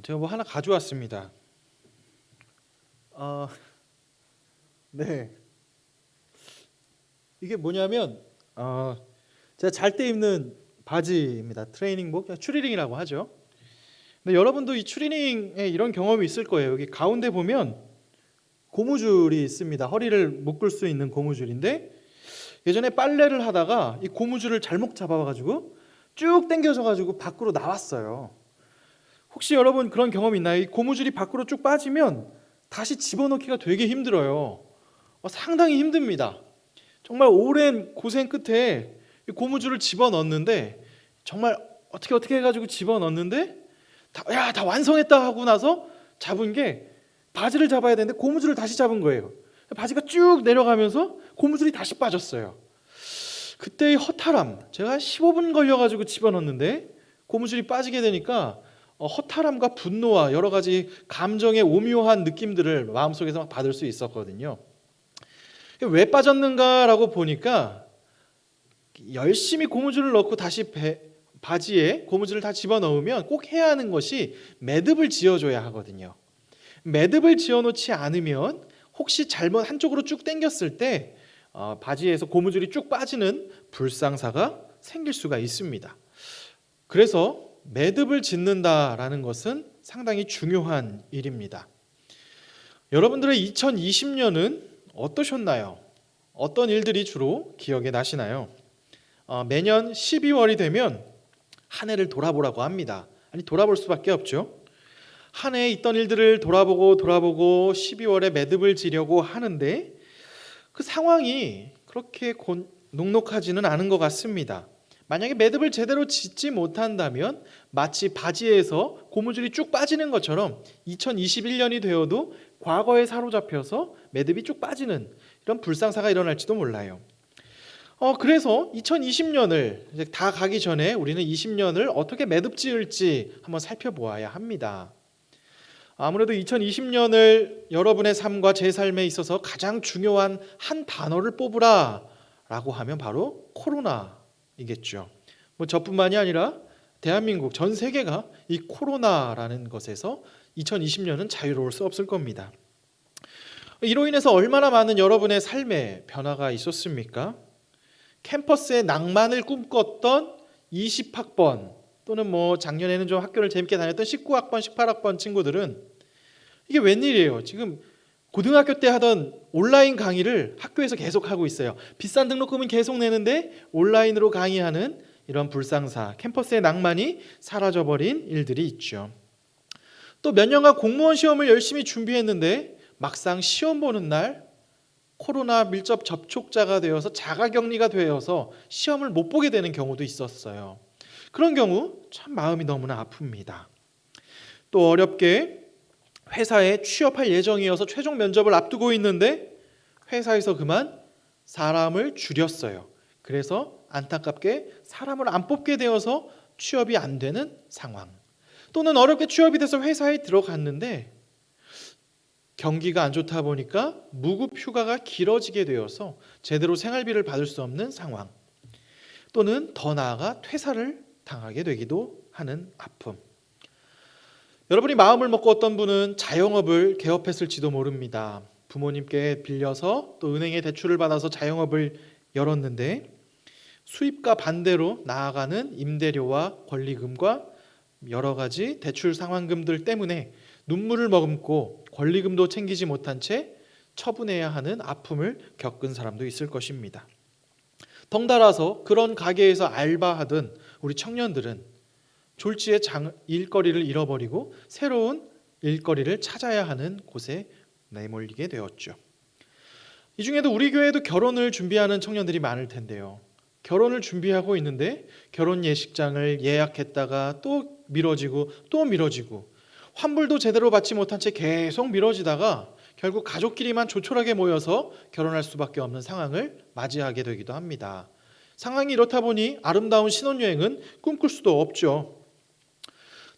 제가 뭐 하나 가져왔습니다. 네. 이게 뭐냐면 제가 잘 때 입는 바지입니다. 트레이닝복, 추리닝이라고 하죠. 근데 여러분도 이 추리닝에 이런 경험이 있을 거예요. 여기 가운데 보면 고무줄이 있습니다. 허리를 묶을 수 있는 고무줄인데 예전에 빨래를 하다가 이 고무줄을 잘못 잡아가지고 쭉 당겨져가지고 밖으로 나왔어요. 혹시 여러분 그런 경험 있나요? 이 고무줄이 밖으로 쭉 빠지면 다시 집어넣기가 되게 힘들어요. 상당히 힘듭니다. 정말 오랜 고생 끝에 이 고무줄을 집어넣는데 정말 어떻게 해가지고 집어넣는데 다 완성했다 하고 나서 잡은 게 바지를 잡아야 되는데 고무줄을 다시 잡은 거예요. 바지가 쭉 내려가면서 고무줄이 다시 빠졌어요. 그때의 허탈함, 제가 한 15분 걸려가지고 집어넣는데 고무줄이 빠지게 되니까 허탈함과 분노와 여러 가지 감정의 오묘한 느낌들을 마음속에서 막 받을 수 있었거든요. 왜 빠졌는가라고 보니까 열심히 고무줄을 넣고 다시 바지에 고무줄을 다 집어넣으면 꼭 해야 하는 것이 매듭을 지어줘야 하거든요. 매듭을 지어놓지 않으면 혹시 잘못 한쪽으로 쭉 당겼을 때 바지에서 고무줄이 쭉 빠지는 불상사가 생길 수가 있습니다. 그래서 매듭을 짓는다라는 것은 상당히 중요한 일입니다. 여러분들의 2020년은 어떠셨나요? 어떤 일들이 주로 기억에 나시나요? 매년 12월이 되면 한 해를 돌아보라고 합니다. 아니 돌아볼 수밖에 없죠. 한 해에 있던 일들을 돌아보고 12월에 매듭을 지려고 하는데 그 상황이 그렇게 녹록하지는 않은 것 같습니다. 만약에 매듭을 제대로 짓지 못한다면 마치 바지에서 고무줄이 쭉 빠지는 것처럼 2021년이 되어도 과거에 사로잡혀서 매듭이 쭉 빠지는 이런 불상사가 일어날지도 몰라요. 그래서 2020년을 다 가기 전에 우리는 20년을 어떻게 매듭 지을지 한번 살펴보아야 합니다. 아무래도 2020년을 여러분의 삶과 제 삶에 있어서 가장 중요한 한 단어를 뽑으라 라고 하면 바로 코로나이겠죠. 저뿐만이 아니라 대한민국 전 세계가 이 코로나라는 것에서 2020년은 자유로울 수 없을 겁니다. 이로 인해서 얼마나 많은 여러분의 삶에 변화가 있었습니까? 캠퍼스의 낭만을 꿈꿨던 20학번 또는 작년에는 좀 학교를 재밌게 다녔던 19학번, 18학번 친구들은 이게 웬일이에요? 지금 고등학교 때 하던 온라인 강의를 학교에서 계속 하고 있어요. 비싼 등록금은 계속 내는데 온라인으로 강의하는 이런 불상사, 캠퍼스의 낭만이 사라져버린 일들이 있죠. 또 몇 년간 공무원 시험을 열심히 준비했는데 막상 시험 보는 날 코로나 밀접 접촉자가 되어서 자가격리가 되어서 시험을 못 보게 되는 경우도 있었어요. 그런 경우 참 마음이 너무나 아픕니다. 또 어렵게 회사에 취업할 예정이어서 최종 면접을 앞두고 있는데 회사에서 그만 사람을 줄였어요. 그래서 안타깝게 사람을 안 뽑게 되어서 취업이 안 되는 상황. 또는 어렵게 취업이 돼서 회사에 들어갔는데 경기가 안 좋다 보니까 무급 휴가가 길어지게 되어서 제대로 생활비를 받을 수 없는 상황. 또는 더 나아가 퇴사를 당하게 되기도 하는 아픔. 여러분이 마음을 먹고 어떤 분은 자영업을 개업했을지도 모릅니다. 부모님께 빌려서 또 은행에 대출을 받아서 자영업을 열었는데 수입과 반대로 나아가는 임대료와 권리금과 여러 가지 대출 상환금들 때문에 눈물을 머금고 권리금도 챙기지 못한 채 처분해야 하는 아픔을 겪은 사람도 있을 것입니다. 덩달아서 그런 가게에서 알바하던 우리 청년들은 졸지에 일거리를 잃어버리고 새로운 일거리를 찾아야 하는 곳에 내몰리게 되었죠. 이 중에도 우리 교회도 결혼을 준비하는 청년들이 많을 텐데요. 결혼을 준비하고 있는데 결혼 예식장을 예약했다가 또 미뤄지고 환불도 제대로 받지 못한 채 계속 미뤄지다가 결국 가족끼리만 조촐하게 모여서 결혼할 수밖에 없는 상황을 맞이하게 되기도 합니다. 상황이 이렇다 보니 아름다운 신혼여행은 꿈꿀 수도 없죠.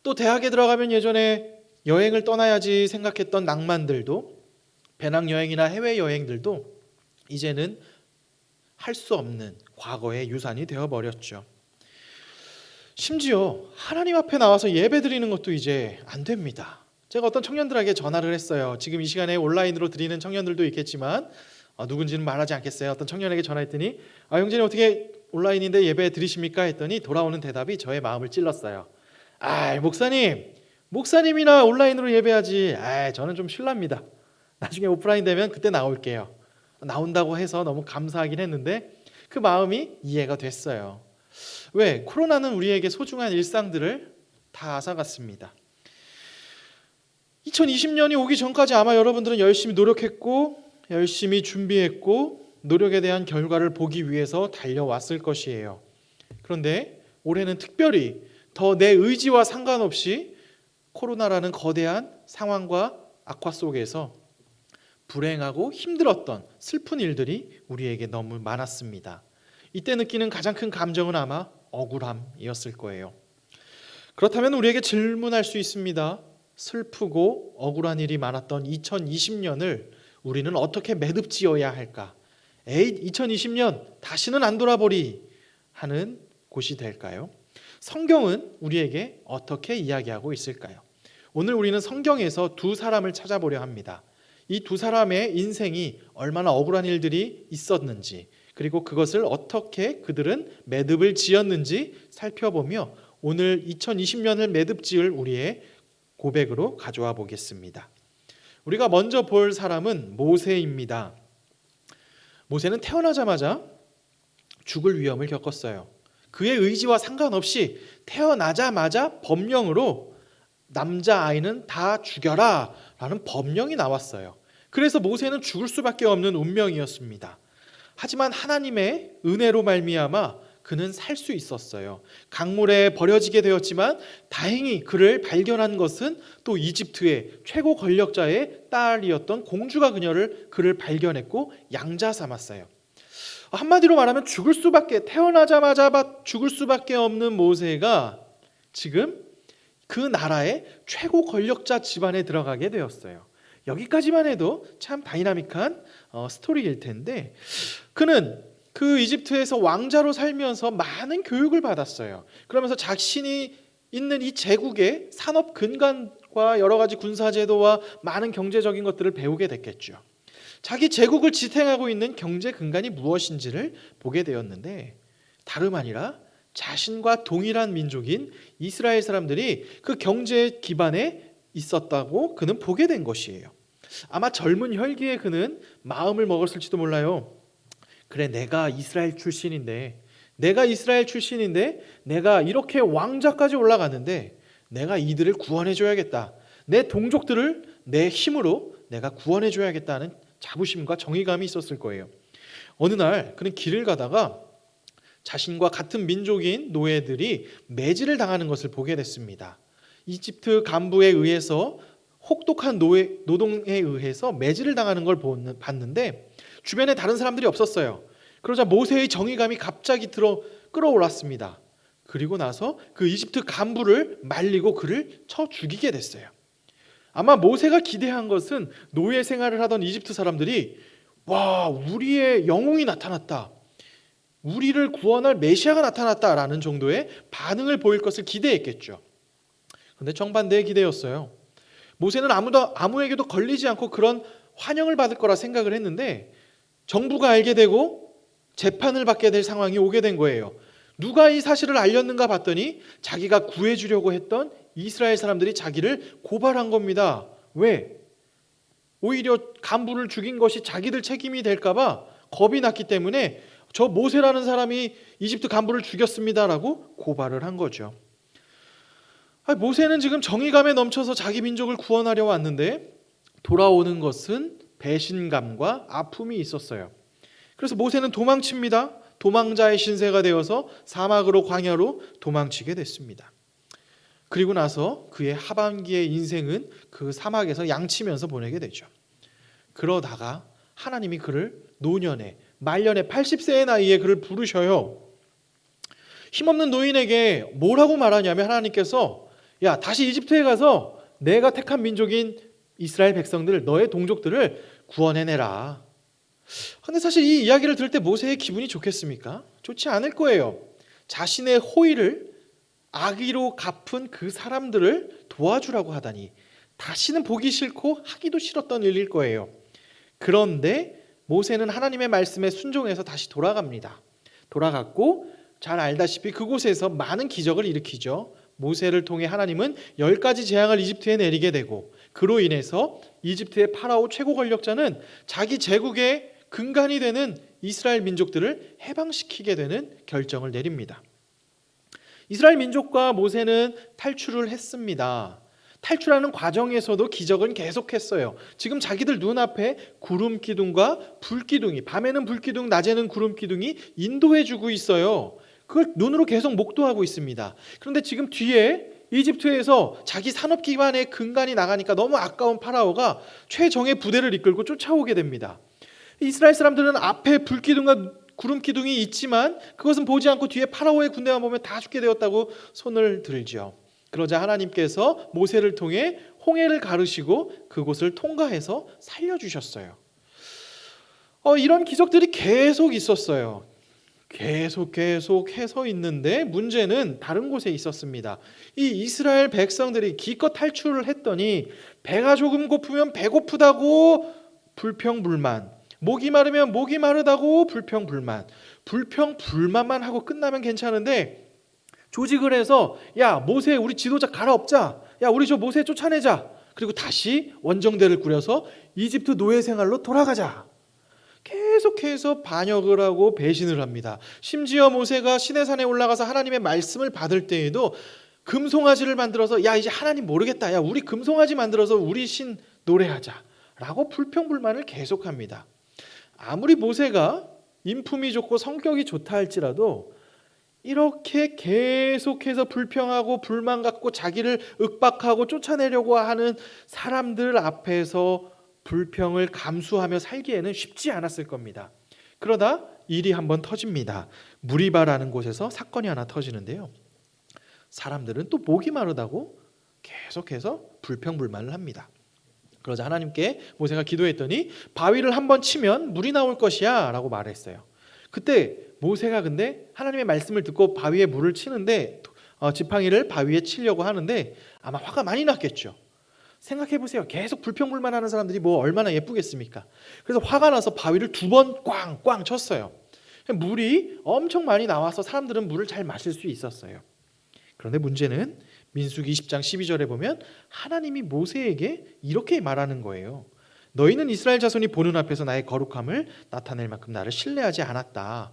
또 대학에 들어가면 예전에 여행을 떠나야지 생각했던 낭만들도 배낭여행이나 해외여행들도 이제는 할 수 없는 과거의 유산이 되어버렸죠. 심지어 하나님 앞에 나와서 예배 드리는 것도 이제 안 됩니다. 제가 어떤 청년들에게 전화를 했어요. 지금 이 시간에 온라인으로 드리는 청년들도 있겠지만 누군지는 말하지 않겠어요. 어떤 청년에게 전화했더니 형제님 어떻게 온라인인데 예배 드리십니까? 했더니 돌아오는 대답이 저의 마음을 찔렀어요. 목사님이나 온라인으로 예배하지. 저는 좀 실례합니다. 나중에 오프라인 되면 그때 나올게요. 나온다고 해서 너무 감사하긴 했는데 그 마음이 이해가 됐어요. 왜? 코로나는 우리에게 소중한 일상들을 다 앗아갔습니다. 2020년이 오기 전까지 아마 여러분들은 열심히 노력했고 열심히 준비했고 노력에 대한 결과를 보기 위해서 달려왔을 것이에요. 그런데 올해는 특별히 더 내 의지와 상관없이 코로나라는 거대한 상황과 악화 속에서 불행하고 힘들었던 슬픈 일들이 우리에게 너무 많았습니다. 이때 느끼는 가장 큰 감정은 아마 억울함이었을 거예요. 그렇다면 우리에게 질문할 수 있습니다. 슬프고 억울한 일이 많았던 2020년을 우리는 어떻게 매듭지어야 할까? 2020년 다시는 안 돌아보리 하는 곳이 될까요? 성경은 우리에게 어떻게 이야기하고 있을까요? 오늘 우리는 성경에서 두 사람을 찾아보려 합니다. 이 두 사람의 인생이 얼마나 억울한 일들이 있었는지, 그리고 그것을 어떻게 그들은 매듭을 지었는지 살펴보며 오늘 2020년을 매듭 지을 우리의 고백으로 가져와 보겠습니다. 우리가 먼저 볼 사람은 모세입니다. 모세는 태어나자마자 죽을 위험을 겪었어요. 그의 의지와 상관없이 태어나자마자 법령으로 남자아이는 다 죽여라 라는 법령이 나왔어요. 그래서 모세는 죽을 수밖에 없는 운명이었습니다. 하지만 하나님의 은혜로 말미암아 그는 살 수 있었어요. 강물에 버려지게 되었지만 다행히 그를 발견한 것은 또 이집트의 최고 권력자의 딸이었던 공주가 그를 발견했고 양자 삼았어요. 한마디로 말하면 태어나자마자 죽을 수밖에 없는 모세가 지금 그 나라의 최고 권력자 집안에 들어가게 되었어요. 여기까지만 해도 참 다이나믹한 스토리일 텐데 그는 그 이집트에서 왕자로 살면서 많은 교육을 받았어요. 그러면서 자신이 있는 이 제국의 산업 근간과 여러 가지 군사제도와 많은 경제적인 것들을 배우게 됐겠죠. 자기 제국을 지탱하고 있는 경제 근간이 무엇인지를 보게 되었는데 다름 아니라 자신과 동일한 민족인 이스라엘 사람들이 그 경제 기반에 있었다고 그는 보게 된 것이에요. 아마 젊은 혈기에 그는 마음을 먹었을지도 몰라요. 그래, 내가 이스라엘 출신인데 내가 이렇게 왕자까지 올라갔는데 내가 이들을 구원해줘야겠다. 내 동족들을 내 힘으로 내가 구원해줘야겠다는 자부심과 정의감이 있었을 거예요. 어느 날 그는 길을 가다가 자신과 같은 민족인 노예들이 매질을 당하는 것을 보게 됐습니다. 이집트 간부에 의해서 혹독한 노동에 의해서 매질을 당하는 걸 봤는데 주변에 다른 사람들이 없었어요. 그러자 모세의 정의감이 갑자기 끌어올랐습니다. 그리고 나서 그 이집트 간부를 말리고 그를 쳐 죽이게 됐어요. 아마 모세가 기대한 것은 노예 생활을 하던 이집트 사람들이 우리의 영웅이 나타났다. 우리를 구원할 메시아가 나타났다라는 정도의 반응을 보일 것을 기대했겠죠. 그런데 정반대의 기대였어요. 모세는 아무에게도 걸리지 않고 그런 환영을 받을 거라 생각을 했는데 정부가 알게 되고 재판을 받게 될 상황이 오게 된 거예요. 누가 이 사실을 알렸는가 봤더니 자기가 구해주려고 했던 이스라엘 사람들이 자기를 고발한 겁니다. 왜? 오히려 간부를 죽인 것이 자기들 책임이 될까 봐 겁이 났기 때문에 저 모세라는 사람이 이집트 간부를 죽였습니다라고 고발을 한 거죠. 모세는 지금 정의감에 넘쳐서 자기 민족을 구원하려 왔는데 돌아오는 것은 배신감과 아픔이 있었어요. 그래서 모세는 도망칩니다. 도망자의 신세가 되어서 사막으로 광야로 도망치게 됐습니다. 그리고 나서 그의 하반기의 인생은 그 사막에서 양치면서 보내게 되죠. 그러다가 하나님이 그를 말년에 80세의 나이에 그를 부르셔요. 힘없는 노인에게 뭐라고 말하냐면 하나님께서 다시 이집트에 가서 내가 택한 민족인 이스라엘 백성들, 너의 동족들을 구원해내라. 근데 사실 이 이야기를 들을 때 모세의 기분이 좋겠습니까? 좋지 않을 거예요. 자신의 호의를 악의로 갚은 그 사람들을 도와주라고 하다니 다시는 보기 싫고 하기도 싫었던 일일 거예요. 그런데 모세는 하나님의 말씀에 순종해서 다시 돌아갑니다. 돌아갔고 잘 알다시피 그곳에서 많은 기적을 일으키죠. 모세를 통해 하나님은 10가지 재앙을 이집트에 내리게 되고 그로 인해서 이집트의 파라오 최고 권력자는 자기 제국의 근간이 되는 이스라엘 민족들을 해방시키게 되는 결정을 내립니다. 이스라엘 민족과 모세는 탈출을 했습니다. 탈출하는 과정에서도 기적은 계속했어요. 지금 자기들 눈앞에 구름 기둥과 불 기둥이, 밤에는 불 기둥, 낮에는 구름 기둥이 인도해 주고 있어요. 그걸 눈으로 계속 목도하고 있습니다. 그런데 지금 뒤에 이집트에서 자기 산업기반의 근간이 나가니까 너무 아까운 파라오가 최정예 부대를 이끌고 쫓아오게 됩니다. 이스라엘 사람들은 앞에 불기둥과 구름 기둥이 있지만 그것은 보지 않고 뒤에 파라오의 군대만 보면 다 죽게 되었다고 손을 들죠. 그러자 하나님께서 모세를 통해 홍해를 가르시고 그곳을 통과해서 살려주셨어요. 이런 기적들이 계속 있었어요. 계속 해서 있는데 문제는 다른 곳에 있었습니다. 이 이스라엘 백성들이 기껏 탈출을 했더니 배가 조금 고프면 배고프다고 불평불만, 목이 마르면 목이 마르다고 불평불만만 하고 끝나면 괜찮은데 조직을 해서 야 모세 우리 지도자 갈아엎자, 야 우리 저 모세 쫓아내자, 그리고 다시 원정대를 꾸려서 이집트 노예 생활로 돌아가자. 계속해서 반역을 하고 배신을 합니다. 심지어 모세가 시내산에 올라가서 하나님의 말씀을 받을 때에도 금송아지를 만들어서 야 이제 하나님 모르겠다, 야 우리 금송아지 만들어서 우리 신 노래하자 라고 불평불만을 계속합니다. 아무리 모세가 인품이 좋고 성격이 좋다 할지라도 이렇게 계속해서 불평하고 불만 갖고 자기를 윽박하고 쫓아내려고 하는 사람들 앞에서 불평을 감수하며 살기에는 쉽지 않았을 겁니다. 그러다 일이 한번 터집니다. 무리바라는 곳에서 사건이 하나 터지는데요. 사람들은 또 목이 마르다고 계속해서 불평불만을 합니다. 그러자 하나님께 모세가 기도했더니 바위를 한번 치면 물이 나올 것이야 라고 말했어요. 그때 모세가 근데 하나님의 말씀을 듣고 바위에 물을 치는데 지팡이를 바위에 치려고 하는데 아마 화가 많이 났겠죠. 생각해보세요. 계속 불평불만하는 사람들이 뭐 얼마나 예쁘겠습니까? 그래서 화가 나서 바위를 2번 꽝꽝 쳤어요. 물이 엄청 많이 나와서 사람들은 물을 잘 마실 수 있었어요. 그런데 문제는 민수기 20장 12절에 보면 하나님이 모세에게 이렇게 말하는 거예요. 너희는 이스라엘 자손이 보는 앞에서 나의 거룩함을 나타낼 만큼 나를 신뢰하지 않았다.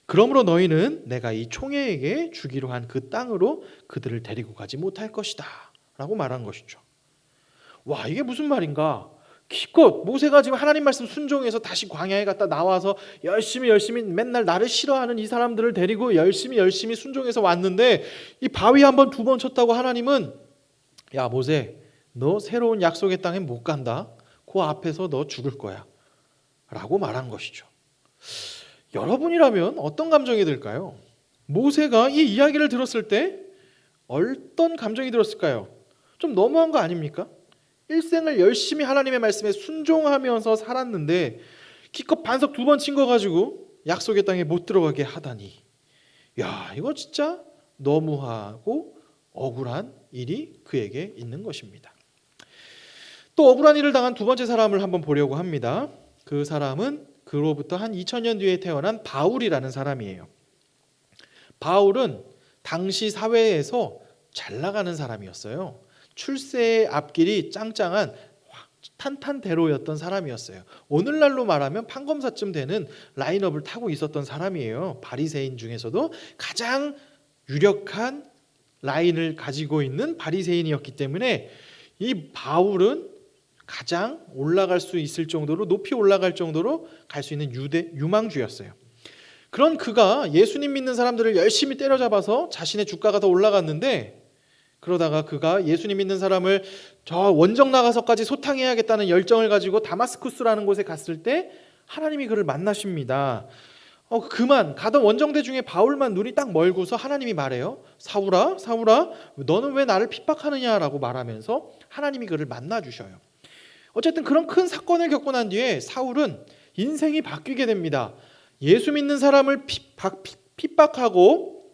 그러므로 너희는 내가 이 총회에게 주기로 한 그 땅으로 그들을 데리고 가지 못할 것이다 라고 말한 것이죠. 와, 이게 무슨 말인가? 기껏 모세가 지금 하나님 말씀 순종해서 다시 광야에 갔다 나와서 열심히 맨날 나를 싫어하는 이 사람들을 데리고 열심히 순종해서 왔는데 이 바위 한번 2번 쳤다고 하나님은 야 모세 너 새로운 약속의 땅에 못 간다. 그 앞에서 너 죽을 거야 라고 말한 것이죠. 여러분이라면 어떤 감정이 들까요? 모세가 이 이야기를 들었을 때 어떤 감정이 들었을까요? 좀 너무한 거 아닙니까? 일생을 열심히 하나님의 말씀에 순종하면서 살았는데 기껏 반석 2번 친 거 가지고 약속의 땅에 못 들어가게 하다니, 야 이거 진짜 너무하고 억울한 일이 그에게 있는 것입니다. 또 억울한 일을 당한 두 번째 사람을 한번 보려고 합니다. 그 사람은 그로부터 한 2000년 뒤에 태어난 바울이라는 사람이에요. 바울은 당시 사회에서 잘 나가는 사람이었어요. 출세의 앞길이 짱짱한 탄탄대로였던 사람이었어요. 오늘날로 말하면 판검사쯤 되는 라인업을 타고 있었던 사람이에요. 바리새인 중에서도 가장 유력한 라인을 가지고 있는 바리새인이었기 때문에 이 바울은 가장 올라갈 수 있을 정도로, 높이 올라갈 정도로 갈 수 있는 유망주였어요. 그런 그가 예수님 믿는 사람들을 열심히 때려잡아서 자신의 주가가 더 올라갔는데, 그러다가 그가 예수님 믿는 사람을 저 원정 나가서까지 소탕해야겠다는 열정을 가지고 다마스쿠스라는 곳에 갔을 때 하나님이 그를 만나십니다. 그만 가던 원정대 중에 바울만 눈이 딱 멀고서 하나님이 말해요. 사울아 너는 왜 나를 핍박하느냐라고 말하면서 하나님이 그를 만나 주셔요. 어쨌든 그런 큰 사건을 겪고 난 뒤에 사울은 인생이 바뀌게 됩니다. 예수 믿는 사람을 핍박하고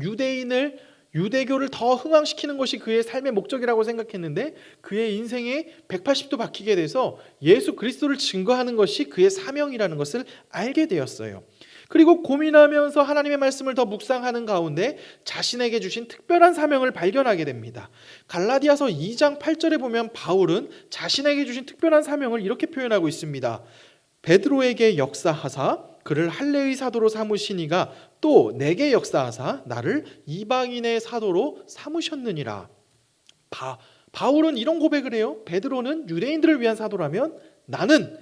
유대인을 유대교를 더 흥왕시키는 것이 그의 삶의 목적이라고 생각했는데 그의 인생에 180도 바뀌게 돼서 예수 그리스도를 증거하는 것이 그의 사명이라는 것을 알게 되었어요. 그리고 고민하면서 하나님의 말씀을 더 묵상하는 가운데 자신에게 주신 특별한 사명을 발견하게 됩니다. 갈라디아서 2장 8절에 보면 바울은 자신에게 주신 특별한 사명을 이렇게 표현하고 있습니다. 베드로에게 역사하사 그를 할례의 사도로 삼으시니가 또 내게 역사하사 나를 이방인의 사도로 삼으셨느니라. 바울은 이런 고백을 해요. 베드로는 유대인들을 위한 사도라면 나는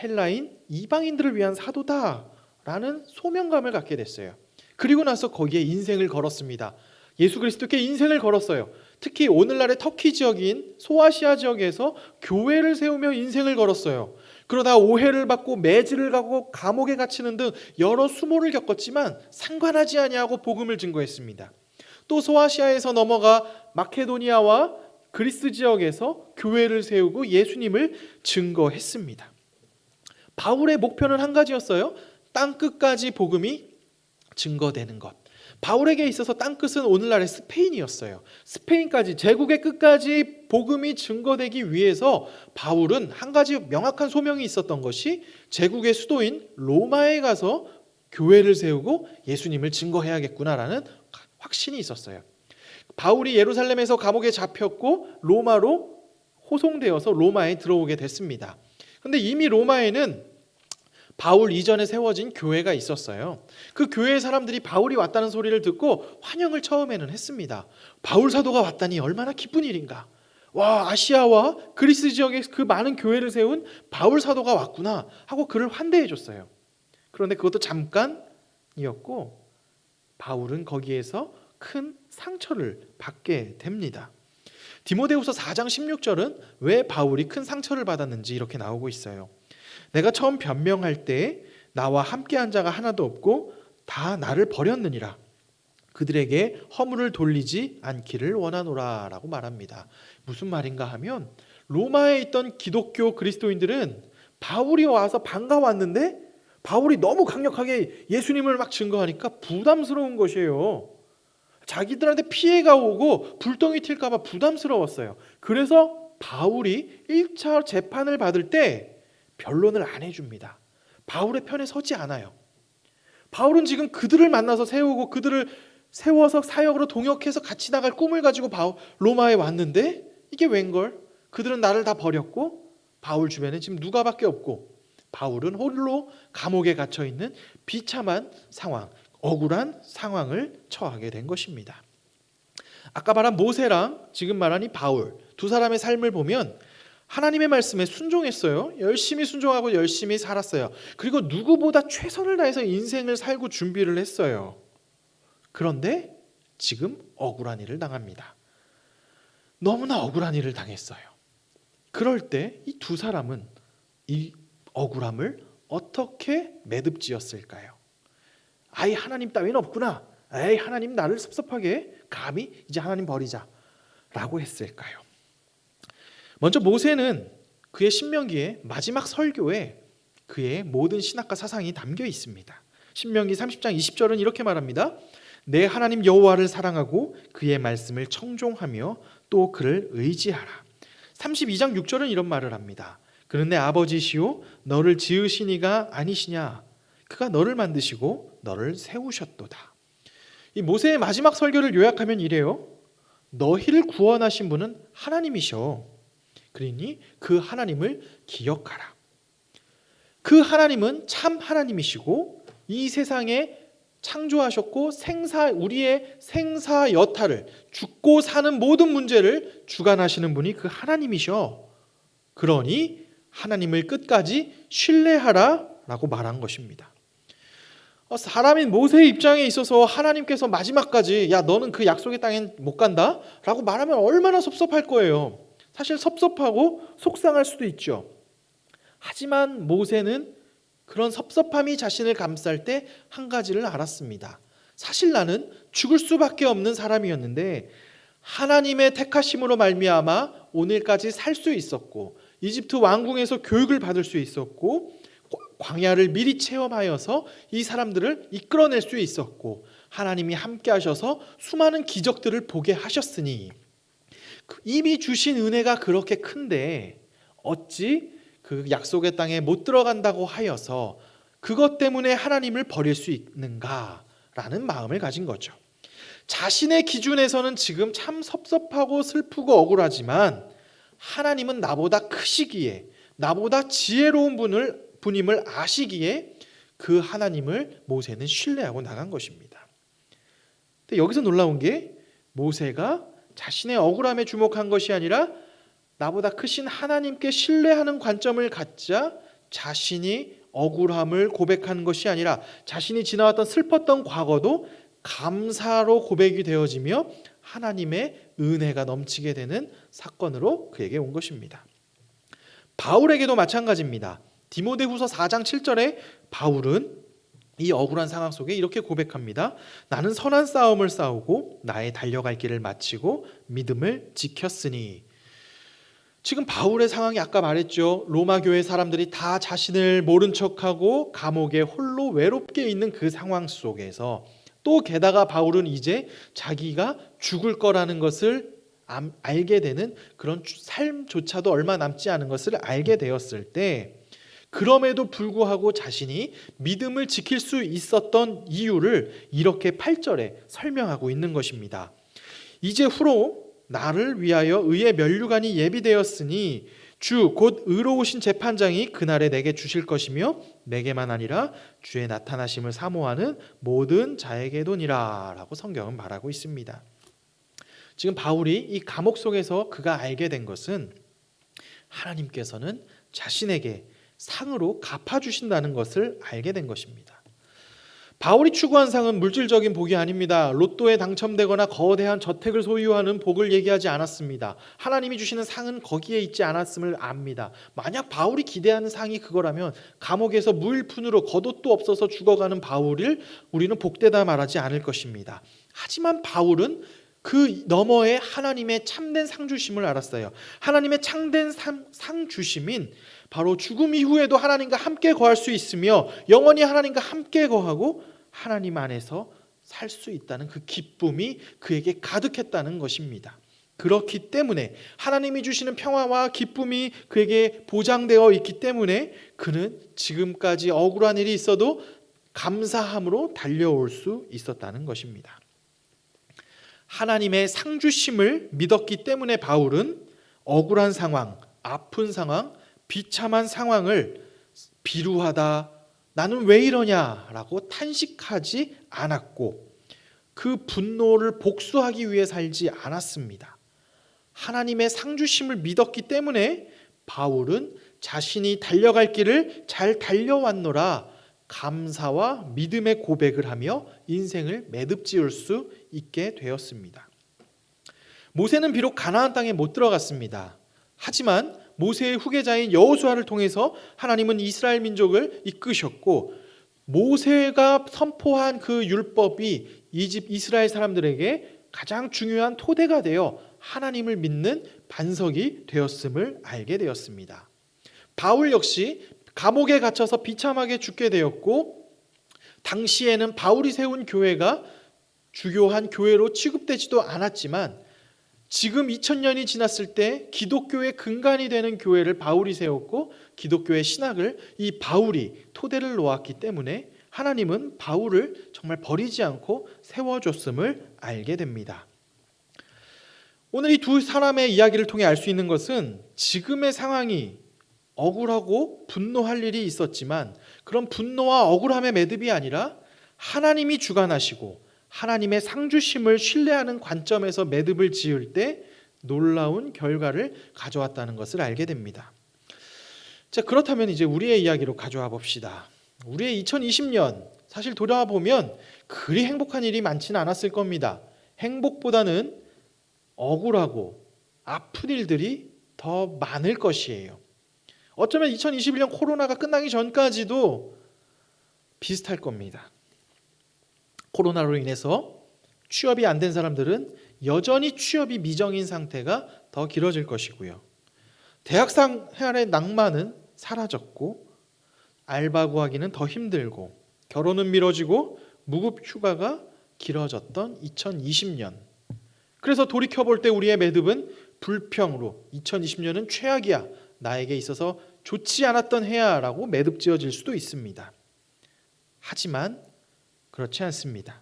헬라인 이방인들을 위한 사도다 라는 소명감을 갖게 됐어요. 그리고 나서 거기에 인생을 걸었습니다. 예수 그리스도께 인생을 걸었어요. 특히 오늘날의 터키 지역인 소아시아 지역에서 교회를 세우며 인생을 걸었어요. 그러다 오해를 받고 매질을 가고 감옥에 갇히는 등 여러 수모를 겪었지만 상관하지 아니하고 복음을 증거했습니다. 또 소아시아에서 넘어가 마케도니아와 그리스 지역에서 교회를 세우고 예수님을 증거했습니다. 바울의 목표는 한 가지였어요. 땅끝까지 복음이 증거되는 것. 바울에게 있어서 땅끝은 오늘날의 스페인이었어요. 스페인까지, 제국의 끝까지 복음이 증거되기 위해서 바울은 한 가지 명확한 소명이 있었던 것이 제국의 수도인 로마에 가서 교회를 세우고 예수님을 증거해야겠구나라는 확신이 있었어요. 바울이 예루살렘에서 감옥에 잡혔고 로마로 호송되어서 로마에 들어오게 됐습니다. 그런데 이미 로마에는 바울 이전에 세워진 교회가 있었어요. 그 교회의 사람들이 바울이 왔다는 소리를 듣고 환영을 처음에는 했습니다. 바울 사도가 왔다니 얼마나 기쁜 일인가. 와, 아시아와 그리스 지역에 그 많은 교회를 세운 바울 사도가 왔구나 하고 그를 환대해 줬어요. 그런데 그것도 잠깐이었고 바울은 거기에서 큰 상처를 받게 됩니다. 디모데후서 4장 16절은 왜 바울이 큰 상처를 받았는지 이렇게 나오고 있어요. 내가 처음 변명할 때 나와 함께한 자가 하나도 없고 다 나를 버렸느니라. 그들에게 허물을 돌리지 않기를 원하노라 라고 말합니다. 무슨 말인가 하면 로마에 있던 기독교 그리스도인들은 바울이 와서 반가웠는데 바울이 너무 강력하게 예수님을 막 증거하니까 부담스러운 것이에요. 자기들한테 피해가 오고 불똥이 튈까 봐 부담스러웠어요. 그래서 바울이 1차 재판을 받을 때 변론을 안 해줍니다. 바울의 편에 서지 않아요. 바울은 지금 그들을 만나서 세우고 그들을 세워서 사역으로 동역해서 같이 나갈 꿈을 가지고 로마에 왔는데 이게 웬걸? 그들은 나를 다 버렸고 바울 주변에 지금 누가밖에 없고 바울은 홀로 감옥에 갇혀있는 비참한 상황, 억울한 상황을 처하게 된 것입니다. 아까 말한 모세랑 지금 말한 이 바울 두 사람의 삶을 보면 하나님의 말씀에 순종했어요. 열심히 순종하고 열심히 살았어요. 그리고 누구보다 최선을 다해서 인생을 살고 준비를 했어요. 그런데 지금 억울한 일을 당합니다. 너무나 억울한 일을 당했어요. 그럴 때 이 두 사람은 이 억울함을 어떻게 매듭지었을까요? 아이 하나님 따위는 없구나. 에이 하나님 나를 섭섭하게 감히 이제 하나님 버리자 라고 했을까요? 먼저 모세는 그의 신명기의 마지막 설교에 그의 모든 신학과 사상이 담겨 있습니다. 신명기 30장 20절은 이렇게 말합니다. 내 하나님 여호와를 사랑하고 그의 말씀을 청종하며 또 그를 의지하라. 32장 6절은 이런 말을 합니다. 그는 내 아버지시오 너를 지으신 이가 아니시냐. 그가 너를 만드시고 너를 세우셨도다. 이 모세의 마지막 설교를 요약하면 이래요. 너희를 구원하신 분은 하나님이셔. 그러니 그 하나님을 기억하라. 그 하나님은 참 하나님이시고 이 세상에 창조하셨고 우리의 생사 여타를 죽고 사는 모든 문제를 주관하시는 분이 그 하나님이셔. 그러니 하나님을 끝까지 신뢰하라 라고 말한 것입니다. 사람인 모세의 입장에 있어서 하나님께서 마지막까지 야 너는 그 약속의 땅엔 못 간다 라고 말하면 얼마나 섭섭할 거예요. 사실 섭섭하고 속상할 수도 있죠. 하지만 모세는 그런 섭섭함이 자신을 감쌀 때 한 가지를 알았습니다. 사실 나는 죽을 수밖에 없는 사람이었는데 하나님의 택하심으로 말미암아 오늘까지 살 수 있었고 이집트 왕궁에서 교육을 받을 수 있었고 광야를 미리 체험하여서 이 사람들을 이끌어낼 수 있었고 하나님이 함께 하셔서 수많은 기적들을 보게 하셨으니 이미 주신 은혜가 그렇게 큰데 어찌 그 약속의 땅에 못 들어간다고 하여서 그것 때문에 하나님을 버릴 수 있는가라는 마음을 가진 거죠. 자신의 기준에서는 지금 참 섭섭하고 슬프고 억울하지만 하나님은 나보다 크시기에, 나보다 지혜로운 분임을 아시기에 그 하나님을 모세는 신뢰하고 나간 것입니다. 근데 여기서 놀라운 게 모세가 자신의 억울함에 주목한 것이 아니라 나보다 크신 하나님께 신뢰하는 관점을 갖자 자신이 억울함을 고백하는 것이 아니라 자신이 지나왔던 슬펐던 과거도 감사로 고백이 되어지며 하나님의 은혜가 넘치게 되는 사건으로 그에게 온 것입니다. 바울에게도 마찬가지입니다. 디모데후서 4장 7절에 바울은 이 억울한 상황 속에 이렇게 고백합니다. 나는 선한 싸움을 싸우고 나의 달려갈 길을 마치고 믿음을 지켰으니. 지금 바울의 상황이 아까 말했죠. 로마 교회 사람들이 다 자신을 모른 척하고 감옥에 홀로 외롭게 있는 그 상황 속에서 또 게다가 바울은 이제 자기가 죽을 거라는 것을 알게 되는 그런 삶조차도 얼마 남지 않은 것을 알게 되었을 때 그럼에도 불구하고 자신이 믿음을 지킬 수 있었던 이유를 이렇게 8절에 설명하고 있는 것입니다. 이제 후로 나를 위하여 의의 면류관이 예비되었으니 주 곧 의로우신 재판장이 그날에 내게 주실 것이며 내게만 아니라 주의 나타나심을 사모하는 모든 자에게도니라 라고 성경은 말하고 있습니다. 지금 바울이 이 감옥 속에서 그가 알게 된 것은 하나님께서는 자신에게 상으로 갚아주신다는 것을 알게 된 것입니다. 바울이 추구한 상은 물질적인 복이 아닙니다. 로또에 당첨되거나 거대한 저택을 소유하는 복을 얘기하지 않았습니다. 하나님이 주시는 상은 거기에 있지 않았음을 압니다. 만약 바울이 기대하는 상이 그거라면 감옥에서 무일푼으로 겉옷도 없어서 죽어가는 바울을 우리는 복되다 말하지 않을 것입니다. 하지만 바울은 그 너머에 하나님의 참된 상 주심을 알았어요. 하나님의 참된 상 주심인 바로 죽음 이후에도 하나님과 함께 거할 수 있으며 영원히 하나님과 함께 거하고 하나님 안에서 살 수 있다는 그 기쁨이 그에게 가득했다는 것입니다. 그렇기 때문에 하나님이 주시는 평화와 기쁨이 그에게 보장되어 있기 때문에 그는 지금까지 억울한 일이 있어도 감사함으로 달려올 수 있었다는 것입니다. 하나님의 상주심을 믿었기 때문에 바울은 억울한 상황, 아픈 상황, 비참한 상황을 비루하다, 나는 왜 이러냐라고 탄식하지 않았고 그 분노를 복수하기 위해 살지 않았습니다. 하나님의 상주심을 믿었기 때문에 바울은 자신이 달려갈 길을 잘 달려왔노라 감사와 믿음의 고백을 하며 인생을 매듭지을 수 있게 되었습니다. 모세는 비록 가나안 땅에 못 들어갔습니다. 하지만 모세의 후계자인 여호수아를 통해서 하나님은 이스라엘 민족을 이끄셨고 모세가 선포한 그 율법이 이스라엘 사람들에게 가장 중요한 토대가 되어 하나님을 믿는 반석이 되었음을 알게 되었습니다. 바울 역시 감옥에 갇혀서 비참하게 죽게 되었고 당시에는 바울이 세운 교회가 주요한 교회로 취급되지도 않았지만 지금 2000년이 지났을 때 기독교의 근간이 되는 교회를 바울이 세웠고 기독교의 신학을 이 바울이 토대를 놓았기 때문에 하나님은 바울을 정말 버리지 않고 세워줬음을 알게 됩니다. 오늘 이 두 사람의 이야기를 통해 알 수 있는 것은 지금의 상황이 억울하고 분노할 일이 있었지만 그런 분노와 억울함의 매듭이 아니라 하나님이 주관하시고 하나님의 상주심을 신뢰하는 관점에서 매듭을 지을 때 놀라운 결과를 가져왔다는 것을 알게 됩니다. 자, 그렇다면 이제 우리의 이야기로 가져와 봅시다. 우리의 2020년 사실 돌아보면 그리 행복한 일이 많지는 않았을 겁니다. 행복보다는 억울하고 아픈 일들이 더 많을 것이에요. 어쩌면 2021년 코로나가 끝나기 전까지도 비슷할 겁니다. 코로나로 인해서 취업이 안 된 사람들은 여전히 취업이 미정인 상태가 더 길어질 것이고요. 대학 생활의 낭만은 사라졌고 알바 구하기는 더 힘들고 결혼은 미뤄지고 무급 휴가가 길어졌던 2020년. 그래서 돌이켜볼 때 우리의 매듭은 불평으로 2020년은 최악이야, 나에게 있어서 좋지 않았던 해야라고 매듭 지어질 수도 있습니다. 하지만 그렇지 않습니다.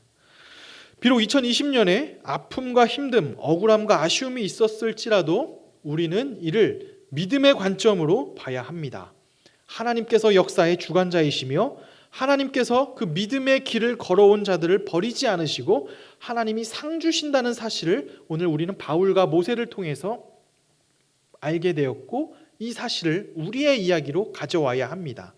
비록 2020년에 아픔과 힘듦, 억울함과 아쉬움이 있었을지라도 우리는 이를 믿음의 관점으로 봐야 합니다. 하나님께서 역사의 주관자이시며 하나님께서 그 믿음의 길을 걸어온 자들을 버리지 않으시고 하나님이 상 주신다는 사실을 오늘 우리는 바울과 모세를 통해서 알게 되었고, 이 사실을 우리의 이야기로 가져와야 합니다.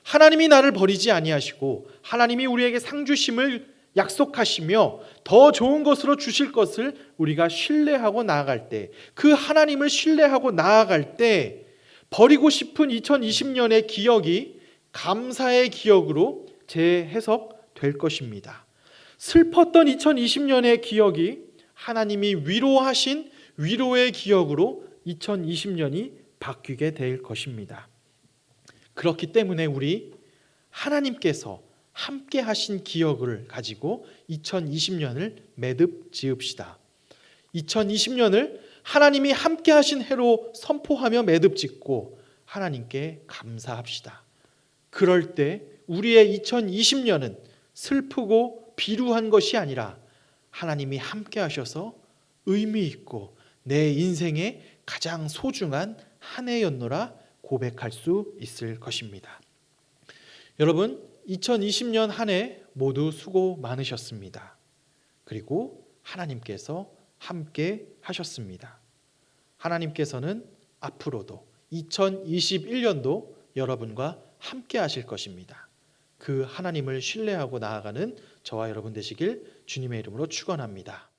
하나님이 나를 버리지 아니하시고 하나님이 우리에게 상 주심을 약속하시며 더 좋은 것으로 주실 것을 우리가 신뢰하고 나아갈 때, 그 하나님을 신뢰하고 나아갈 때 버리고 싶은 2020년의 기억이 감사의 기억으로 재해석될 것입니다. 슬펐던 2020년의 기억이 하나님이 위로하신 위로의 기억으로 2020년이 바뀌게 될 것입니다. 그렇기 때문에 우리 하나님께서 함께 하신 기억을 가지고 2020년을 매듭 지읍시다. 2020년을 하나님이 함께 하신 해로 선포하며 매듭 짓고 하나님께 감사합시다. 그럴 때 우리의 2020년은 슬프고 비루한 것이 아니라 하나님이 함께 하셔서 의미 있고 내 인생의 가장 소중한 한 해였노라 고백할 수 있을 것입니다. 여러분, 2020년 한 해 모두 수고 많으셨습니다. 그리고 하나님께서 함께 하셨습니다. 하나님께서는 앞으로도 2021년도 여러분과 함께 하실 것입니다. 그 하나님을 신뢰하고 나아가는 저와 여러분 되시길 주님의 이름으로 축원합니다.